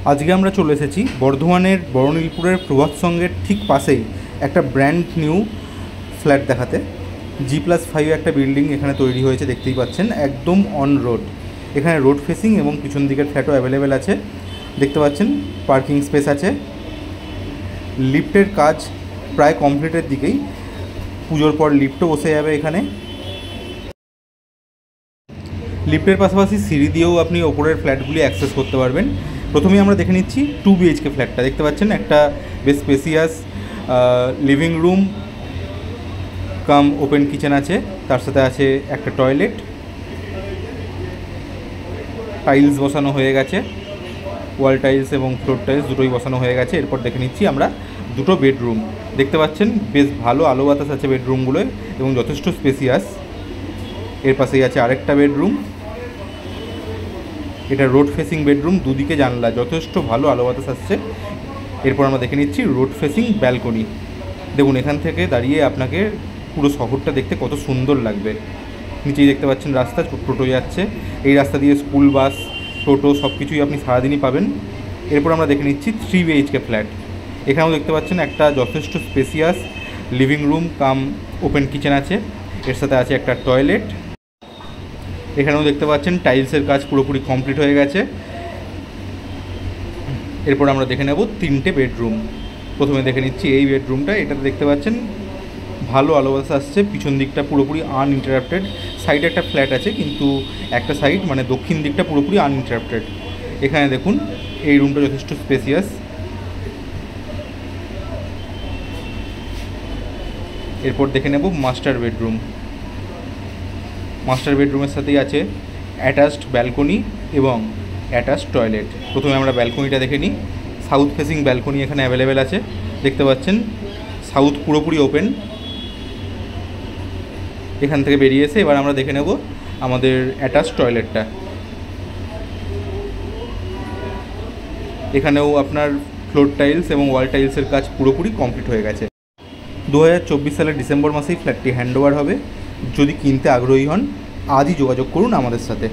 আজকে আমরা চলে এসেছি বর্ধমানের বড়নীলপুরের প্রভাত সংঘের ঠিক পাশেই একটা ব্র্যান্ড নিউ ফ্ল্যাট দেখাতে। G+5 একটা বিল্ডিং এখানে তৈরি হয়েছে, দেখতেই পাচ্ছেন, একদম অন রোড। এখানে রোড ফেসিং এবং পিছন দিকের ফ্ল্যাটও অ্যাভেলেবেল আছে, দেখতে পাচ্ছেন। পার্কিং স্পেস আছে। লিফটের কাজ প্রায় কমপ্লিটের দিকেই, পুজোর পর লিফটও বসে যাবে এখানে। লিফটের পাশাপাশি সিঁড়ি দিয়েও আপনি ওপরের ফ্ল্যাটগুলি অ্যাক্সেস করতে পারবেন। প্রথমেই আমরা দেখে নিচ্ছি 2 BHK ফ্ল্যাটটা। দেখতে পাচ্ছেন একটা বেশ স্পেসিয়াস লিভিং রুম কাম ওপেন কিচেন আছে, তার সাথে আছে একটা টয়লেট, টাইলস বসানো হয়ে গেছে, ওয়াল টাইলস এবং ফ্লোর টাইলস দুটোই বসানো হয়ে গেছে। এরপর দেখে নিচ্ছি আমরা দুটো বেডরুম। দেখতে পাচ্ছেন বেশ ভালো আলো বাতাস আছে বেডরুমগুলোয় এবং যথেষ্ট স্পেসিয়াস। এর পাশেই আছে আরেকটা বেডরুম, এটা রোড ফেসিং বেডরুম, দুদিকে জানলা, যথেষ্ট ভালো আলো বাতাস আসছে। এরপর আমরা দেখে নিচ্ছি রোড ফেসিং ব্যালকনি। দেখুন এখান থেকে দাঁড়িয়ে আপনাকে পুরো শহরটা দেখতে কত সুন্দর লাগবে। নিচেই দেখতে পাচ্ছেন রাস্তা, টোটো যাচ্ছে, এই রাস্তা দিয়ে স্কুল বাস টোটো সব কিছুই আপনি সারাদিনই পাবেন। এরপর আমরা দেখে নিচ্ছি 3 BHK ফ্ল্যাট। এখানেও দেখতে পাচ্ছেন একটা যথেষ্ট স্পেসিয়াস লিভিং রুম কাম ওপেন কিচেন আছে, এর সাথে আছে একটা টয়লেট। এখানেও দেখতে পাচ্ছেন টাইলসের কাজ পুরোপুরি কমপ্লিট হয়ে গেছে। এরপর আমরা দেখে নেব 3টে বেডরুম। প্রথমে দেখে নিচ্ছি এই বেডরুমটা। এটাতে দেখতে পাচ্ছেন ভালো আলো বাতাস আসছে, পিছন দিকটা পুরোপুরি আনইন্টারাপ্টেড। সাইডে একটা ফ্ল্যাট আছে, কিন্তু একটা সাইড মানে দক্ষিণ দিকটা পুরোপুরি আনইন্টারাপ্টেড। এখানে দেখুন এই রুমটা যথেষ্ট স্পেসিয়াস। এরপর দেখে নেব মাস্টার বেডরুম। মাস্টার বেডরুমের সাথেই আছে অ্যাটাচড ব্যালকনি এবং অ্যাটাচড টয়লেট। প্রথমে আমরা ব্যালকনিটা দেখে নিই। সাউথ ফেসিং ব্যালকনি এখানে অ্যাভেলেবেল আছে, দেখতে পাচ্ছেন সাউথ পুরোপুরি ওপেন। এখান থেকে বেরিয়ে এসে এবার আমরা দেখে নেব আমাদের অ্যাটাচড টয়লেটটা। এখানেও আপনার ফ্লোর টাইলস এবং ওয়াল টাইলসের কাজ পুরোপুরি কমপ্লিট হয়ে গেছে। 2024 সালের ডিসেম্বর মাসেই ফ্ল্যাটটি হ্যান্ডওভার হবে। যদি কিনতে আগ্রহী হন আজই যোগাযোগ করুন আমাদের সাথে।